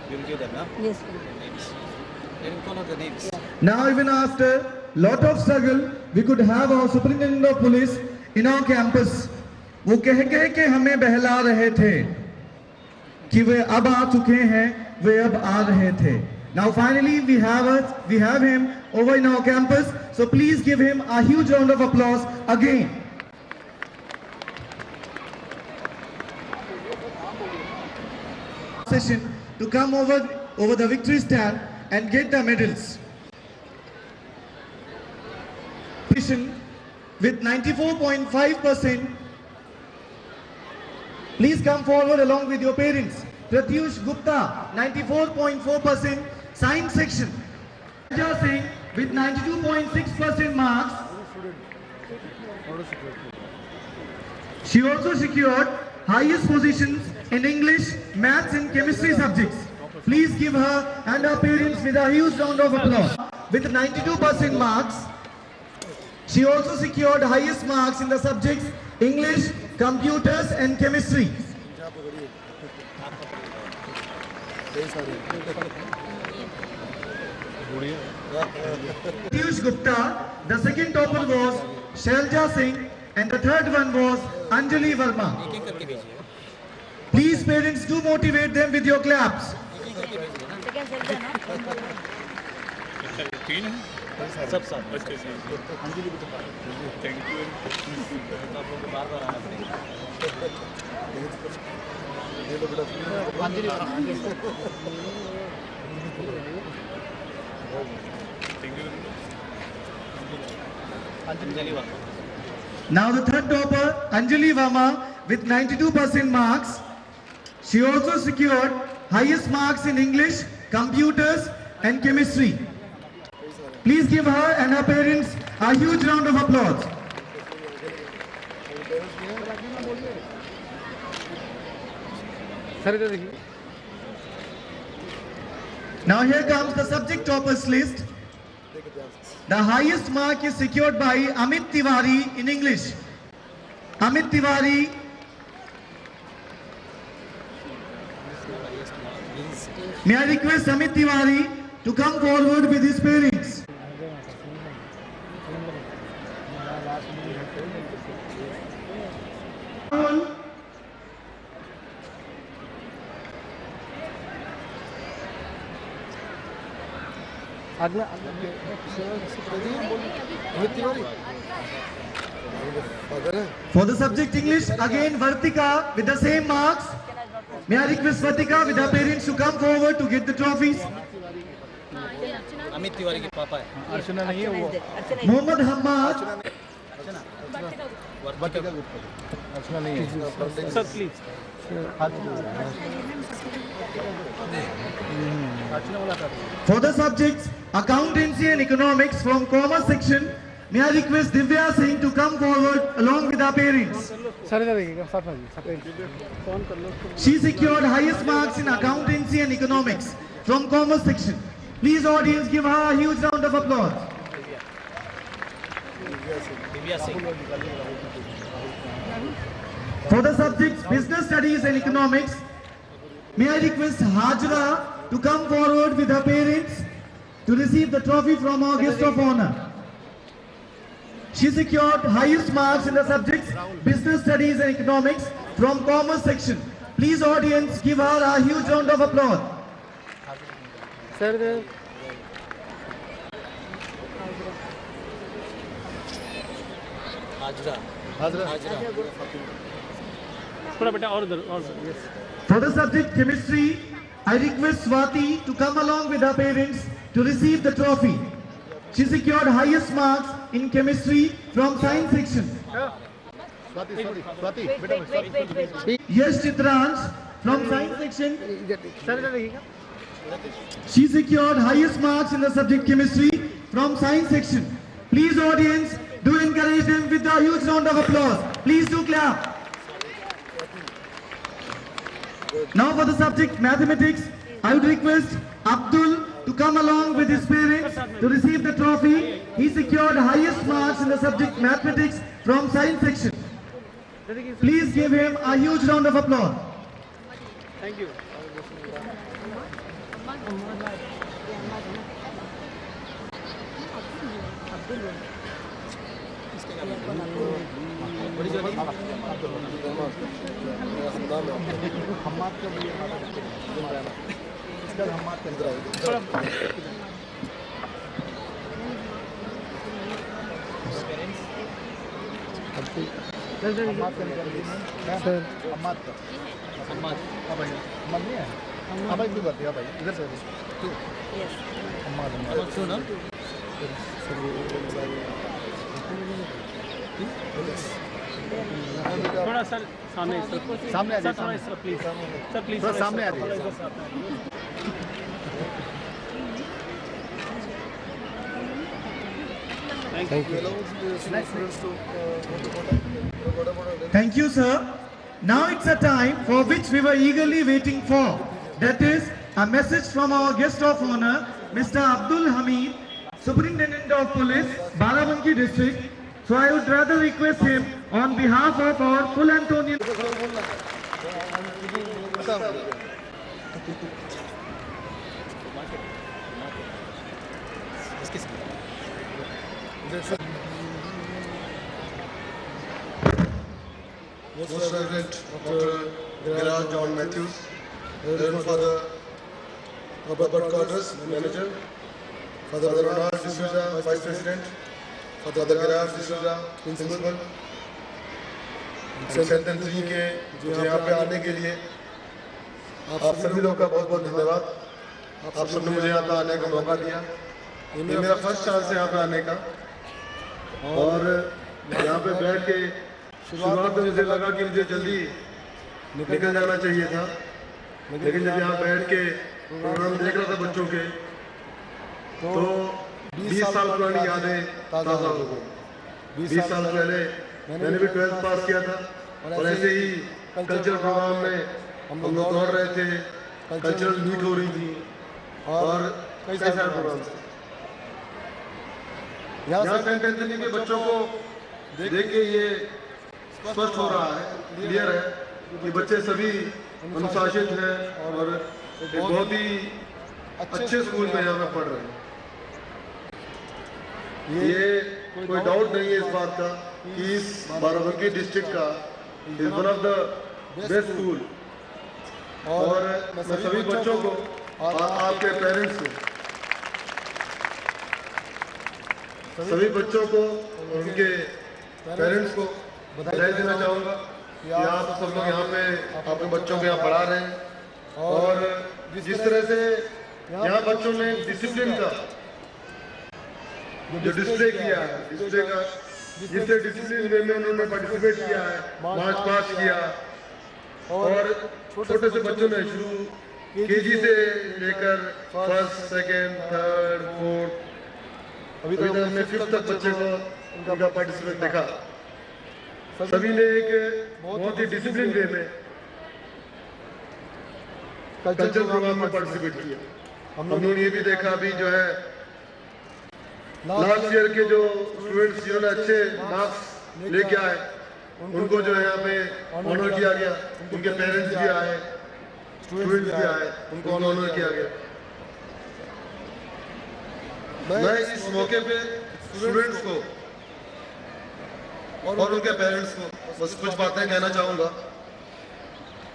You'll give them, huh? Yes. Let him call out the names. Yeah. Now, even after lot of struggle, we could have our superintendent of police in our campus. वो कह के हमें बहला रहे थे कि वे अब आ चुके हैं, वे अब आ रहे थे. Now finally we have him over in our campus. So please give him a huge round of applause again. Session to come over the victory stand and get the medals. With 94.5%. Please come forward along with your parents. Pratyush Gupta, 94.4%, science section. Raja Singh with 92.6% marks. She also secured highest positions in English, Maths and Chemistry subjects. Please give her and her parents with a huge round of applause. With 92% marks, she also secured highest marks in the subjects English, Computers and Chemistry. Pratyush Gupta, the second topper was Shailja Singh and the third one was Anjali Verma. Please parents, do motivate them with your claps. सब साथ अच्छे से अंजलि भी तो thank you आप लोग को बार-बार आना पड़ेगा अंजलि थैंक यू अंजलि वाला. Now the third topper, Anjali Verma with 92% marks. She also secured highest marks in English, Computers and Chemistry. Please give her and her parents a huge round of applause. Now here comes the subject toppers list. The highest mark is secured by Amit Tiwari in English. Amit Tiwari. May I request Amit Tiwari to come forward with his parents. For the subject English, again Vartika with the same marks. May I request Vartika with her parents to come forward to get the trophies. Amit Tiwari के पापा है. अर्चना नहीं है वो Mohammad Hammad. अर्चना नहीं है sir please For the subjects Accountancy and Economics from Commerce section, may I request Divya Singh to come forward along with her parents. She secured highest marks in Accountancy and Economics from Commerce section. Please audience, give her a huge round of applause. Divya Singh. For the subjects Business Studies and Economics, may I request Hajra to come forward with her parents to receive the trophy from our guest of honor. She secured highest marks in the subjects Business Studies and Economics from Commerce section. Please audience, give her a huge round of applause. Hazra थोड़ा बेटा और yes For the subject Chemistry, I request Swati to come along with her parents to receive the trophy. She secured highest marks in Chemistry from Science section. Yes, Chitransh from Science section. She secured highest marks in the subject Chemistry from Science section. Please audience, do encourage them with a huge round of applause. Please do clap. Now for the subject Mathematics, I would request Abdul to come along with his parents to receive the trophy. He secured highest marks in the subject Mathematics from Science section. Please give him a huge round of applause. Thank you. What is your name? Parents? Sir Ammad का Ammad. Ammad नहीं है अम्माद की बात है भाई इधर से Ammad Ammad too, no? थोड़ा सर सामने इस तरफ सामने आ सर थोड़ा इस तरफ प्लीज सर प्लीज सर सामने आ जाइए Thank you, sir. Now it's a time for which we were eagerly waiting for. That is a message from our guest of honor, Mr. Abdul Hamid, Superintendent of Police, Barabanki District. So I would rather request him on behalf of our full Antonian. Most Reverend Dr. Gerard John Matthews, Reverend Father Robert Corders, Manager, Father Ronald D'Souza, Vice President, Father Gerard D'Souza, Principal, सेंटेंट्री के मुझे यहाँ पे आने के लिए आप सभी लोगों का बहुत बहुत धन्यवाद। आप सबने मुझे यहाँ पे आने का मौका दिया। ये मेरा फर्स्ट चांस है यहाँ पे आने का और यहाँ पे बैठ के शुरुआत में मुझे लगा कि मुझे जल्दी निकल जाना चाहिए था, लेकिन जब यहाँ बैठ के प्रोग्राम देख रहा था बच्चों के तो 20 साल पुरानी यादें ताज़ा हो गई। 20 साल पहले मैंने भी 12th पास किया था और ऐसे ही कल्चरल प्रोग्राम में हम लोग दौड़ रहे थे, कल्चरल मीट हो रही थी और कई सारे प्रोग्राम थे। यहाँ सेंट एंथनी के बच्चों को देख के ये स्पष्ट हो रहा है, क्लियर है कि बच्चे सभी अनुशासित हैं और एक बहुत ही अच्छे स्कूल में यहाँ पे पढ़ रहे हैं। ये कोई डाउट नहीं है इस बात का कि इस बाराबंकी डिस्ट्रिक्ट का is one of the best school और मैं सभी बच्चों को और आपके पेरेंट्स को, सभी बच्चों को उनके पेरेंट्स को बधाई देना चाहूँगा कि आप सब लोग यहाँ पे अपने बच्चों को यहाँ पढ़ा रहे हैं और जिस तरह से यहाँ बच्चों ने डिसिप्लिन का जो डिस्प्ले किया है, डिस्प्ले का जिससे डिसिप्लिन वे में उन्होंने पार्टिसिपेट किया है, मार्च पास्ट किया और छोटे से बच्चों ने शुरू केजी से लेकर फर्स्ट, सेकेंड, थर्ड, फोर्थ अभी तक हमने 5th तक बच्चे को उनका पार्टिसिपेट देखा। सभी ने एक बहुत ही डिसिप्लिन वे में कल्चरल प्रोग्राम में पार्टिसिपेट किया। हम लोगों ने ये भी देखा अभी जो है लास्ट ईयर के जो स्टूडेंट्स जिन्होंने अच्छे मार्क्स लेके आए उनको जो है यहाँ पे ऑनर किया गया, उनके पेरेंट्स भी आए, स्टूडेंट्स भी आए, उनको ऑनर किया गया। मैं इस मौके पे स्टूडेंट्स को और उनके पेरेंट्स को बस कुछ बातें कहना चाहूँगा।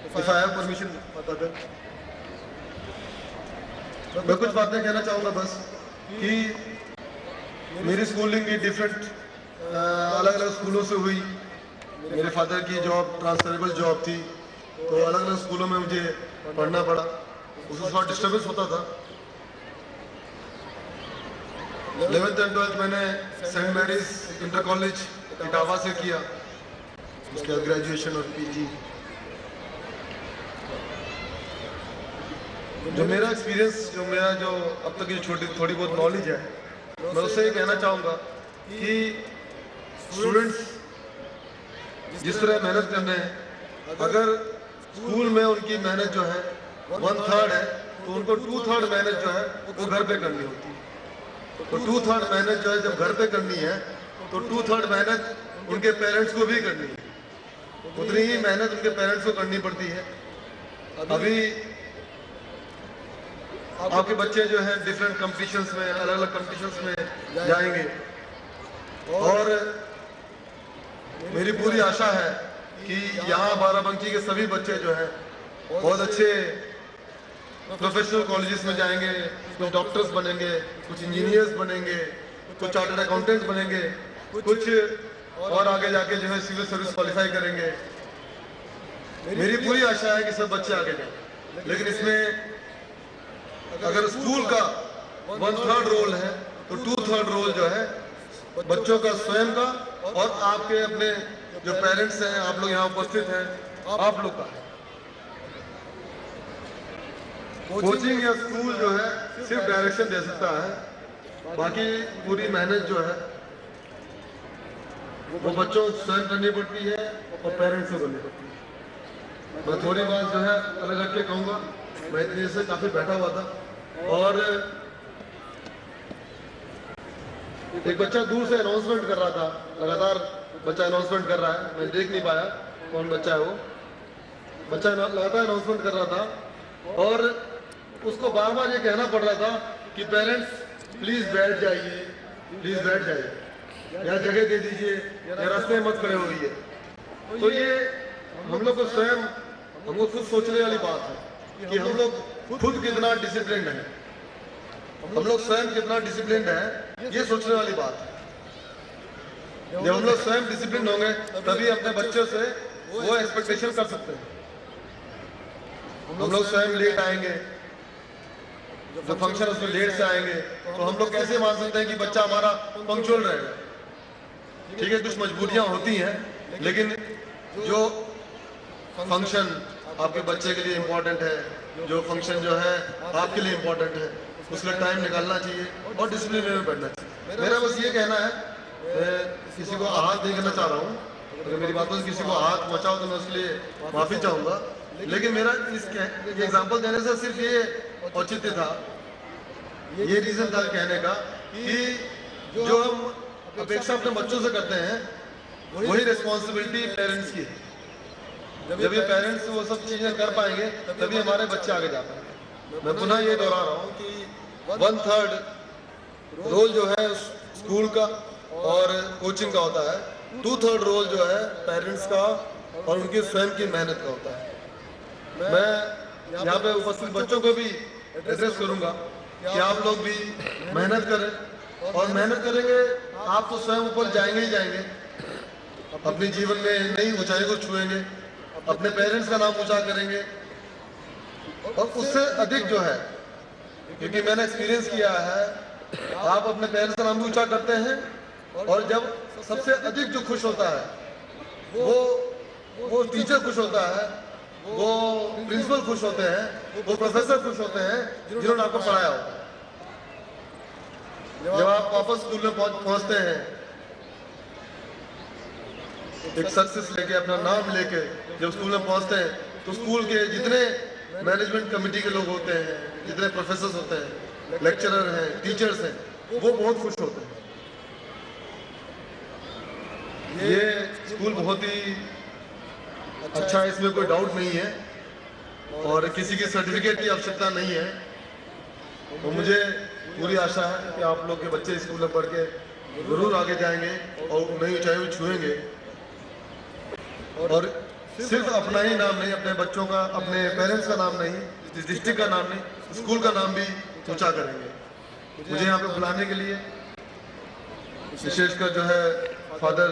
इफ आई हैव परमिशन, मैं कुछ बातें कहना चाहूँगा बस कि मेरी स्कूलिंग भी डिफरेंट अलग अलग स्कूलों से हुई। मेरे फादर की जॉब ट्रांसफरेबल जॉब थी तो अलग अलग स्कूलों में मुझे पढ़ना पड़ा, उसमें थोड़ा डिस्टर्बेंस होता था। 11th एंड 12th मैंने saint Mary's inter college Etawah से किया, उसके बाद ग्रेजुएशन और पीजी। जो मेरा एक्सपीरियंस, जो अब तक की थोड़ी बहुत नॉलेज है, मैं उससे ये कहना चाहूँगा कि स्टूडेंट्स जिस तरह मेहनत करने हैं, अगर स्कूल में उनकी मेहनत जो है 1/3 है तो उनको 2/3 मेहनत जो है वो घर पे करनी होती है। तो 2/3 मेहनत जो है जब घर पे करनी है तो 2/3 मेहनत उनके पेरेंट्स को भी करनी है। उतनी ही मेहनत उनके पेरेंट्स को करनी पड़ती है। अभी आपके बच्चे जो है डिफरेंट कंपटीशंस में, अलग अलग कंपटीशंस में जाएंगे और मेरी पूरी आशा है कि यहाँ बाराबंकी के सभी बच्चे जो है बहुत अच्छे प्रोफेशनल कॉलेजेस में जाएंगे, कुछ डॉक्टर्स बनेंगे, कुछ इंजीनियर्स बनेंगे, कुछ चार्टर्ड अकाउंटेंट्स बनेंगे, कुछ और आगे जाके जो है सिविल सर्विस क्वालिफाई करेंगे। मेरी पूरी आशा है कि सब बच्चे आगे जाएं, लेकिन इसमें अगर स्कूल का 1/3 रोल है तो 2/3 रोल जो है बच्चों का स्वयं का और आपके अपने जो पेरेंट्स हैं, आप लोग यहाँ उपस्थित हैं, आप लोग का है। कोचिंग या स्कूल जो है सिर्फ डायरेक्शन दे सकता है, बाकी पूरी मेहनत जो है वो बच्चों को स्वयं करनी पड़ती है और पेरेंट्स को करनी पड़ती है। मैं थोड़ी बात जो है अलग हट के कहूँगा। मैं इतनी देर से काफी बैठा हुआ था और एक बच्चा दूर से अनाउंसमेंट कर रहा था, लगातार बच्चा अनाउंसमेंट कर रहा है, मैं देख नहीं पाया कौन बच्चा है। वो बच्चा लगातार अनाउंसमेंट कर रहा था और उसको बार बार ये कहना पड़ रहा था कि पेरेंट्स प्लीज बैठ जाइए, प्लीज बैठ जाइए, या जगह दे दीजिए, या रास्ते में मत खड़े होइए। तो ये हम लोग को स्वयं हमको खुद सोचने वाली बात है कि हम लोग खुद कितना डिसिप्लिन है, हम लोग स्वयं कितना डिसिप्लिन है, ये सोचने वाली बात है। जब हम लोग स्वयं डिसिप्लिन होंगे तभी अपने बच्चों से वो एक्सपेक्टेशन कर सकते हैं। हम लोग स्वयं लेट आएंगे, जो फंक्शन उसमें लेट से आएंगे, तो हम लोग कैसे मान सकते हैं कि बच्चा हमारा पंक्चुअल रहेगा। ठीक है, कुछ मजबूरियां होती हैं, लेकिन जो फंक्शन आपके बच्चे के लिए इम्पोर्टेंट है, जो फंक्शन जो है आपके लिए इम्पोर्टेंट है, उसका टाइम निकालना चाहिए और डिसिप्लिन में बैठना चाहिए। मेरा बस ये कहना है, मैं किसी को आहत नहीं करना चाह रहा हूँ, अगर मेरी बातों से किसी को आहत पहुँचाओ तो मैं उसके लिए माफ़ी चाहूँगा, लेकिन मेरा इस एग्जाम्पल देने से सिर्फ ये औचित्य था, ये रीज़न था कहने का कि जो हम अपेक्षा अपने बच्चों से करते हैं वही रिस्पॉन्सिबिलिटी पेरेंट्स की है। जब ये पेरेंट्स वो सब चीज़ें कर पाएंगे तभी हमारे बच्चे आगे जा पाएंगे। मैं पुनः ये दोहरा रहा हूँ कि 1/3 रोल जो है स्कूल का और कोचिंग का होता है, 2/3 रोल जो है पेरेंट्स का और उनकी स्वयं की मेहनत का होता है। मैं यहाँ पे उपस्थित बच्चों को भी एड्रेस करूँगा कि आप लोग भी मेहनत करें, और मेहनत करेंगे आप तो स्वयं ऊपर जाएंगे ही जाएंगे, अपने जीवन में नई ऊंचाई को छुएंगे, अपने पेरेंट्स का नाम ऊंचा करेंगे, और उससे अधिक जो है, क्योंकि मैंने एक्सपीरियंस किया है, आप अपने पेरेंट्स का नाम भी ऊंचा करते हैं, और जब सबसे अधिक जो खुश होता है वो टीचर खुश होता है, वो प्रिंसिपल खुश होते हैं, वो प्रोफेसर खुश होते हैं जिन्होंने आपको पढ़ाया होता है। जब आप वापस स्कूल में पहुंचते हैं, एक सक्सेस लेके, अपना नाम लेके जब स्कूल में पहुंचते हैं, तो स्कूल के जितने मैनेजमेंट कमेटी के लोग होते हैं, जितने प्रोफेसर होते हैं, लेक्चरर हैं, टीचर्स हैं, वो बहुत खुश होते हैं। ये स्कूल बहुत ही अच्छा है, इसमें कोई डाउट नहीं है, और किसी की सर्टिफिकेट की आवश्यकता नहीं है। तो मुझे पूरी आशा है कि आप लोग के बच्चे स्कूल में पढ़ के जरूर आगे जाएंगे और नई ऊंचाई को छुएंगे, और सिर्फ अपना ही नाम नहीं, अपने बच्चों का, अपने पेरेंट्स का नाम नहीं, इस डिस्ट्रिक्ट का नाम नहीं, स्कूल का नाम भी ऊंचा करेंगे। मुझे यहाँ पे बुलाने के लिए विशेषकर जो है फादर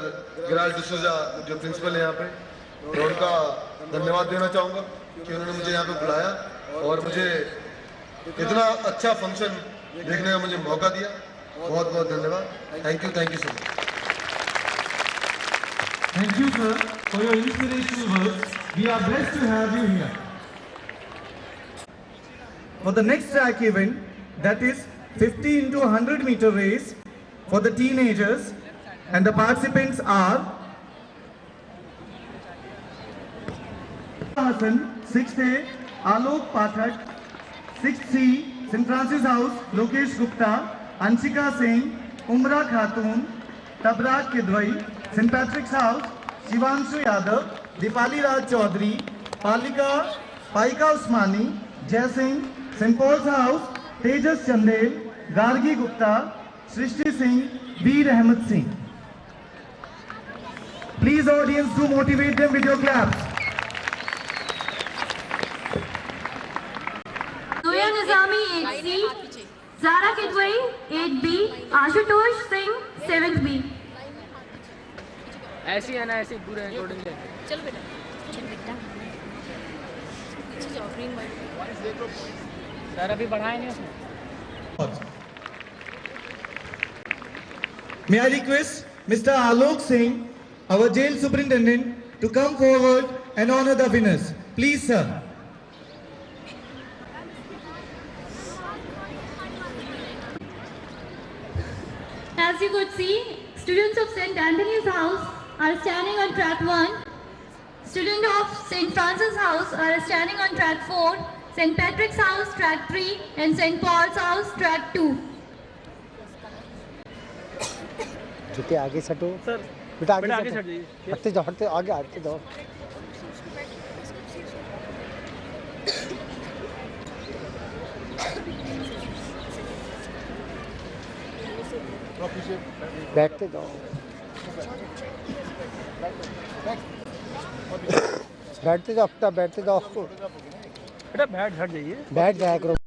गिराज डिसूजा जो प्रिंसिपल है यहाँ पे, मैं उनका धन्यवाद देना चाहूँगा कि उन्होंने मुझे यहाँ पे बुलाया और मुझे इतना अच्छा फंक्शन देखने का मुझे मौका दिया। बहुत बहुत धन्यवाद। Thank you so much. Thank you, sir, for your inspirational words. We are blessed to have you here. For the next track event, that is 50 into 100 meter race for the teenagers, and the participants are Hassan, 6th A, Alok Pathak, 6th C, St. Francis House, Lokesh Gupta, Anshika Singh, Umra Khatun, Tabrak Kidwai, St. Patrick's House, Shivanshu Yadav, Deepali Raj Chaudhary, Paika Usmani, Jai Singh, Saint Paul's house, Tejas Chandel, Gargi Gupta, Srishti Singh, Veer Ahmad Singh. Please audience, do motivate them with your claps. Zoya Nizami 8C, Zara Kidwai 8B, Ashutosh Singh 7B. ऐसी है ना, ऐसी पूरे recording ले. चलो बेटा पीछे जाओ ग्रीन वाइट सर अभी बढ़ाए नहीं उसने. May I request Mr. Alok Singh, our jail superintendent, to come forward and honor the winners. Please, sir. As you could see, students of St. Anthony's House are standing on track 1. Students of St. Francis House are standing on track 4. St. Patrick's House track 3 and St. Paul's House track 2. जूते आगे सटो sir बेटा बेटा आगे आगे सटो सट जाइए. हटते जाओ आगे जाओ बैठते जाओ बैठते जाओ बेटा बैठ हट जाइए. बैठ जाया करो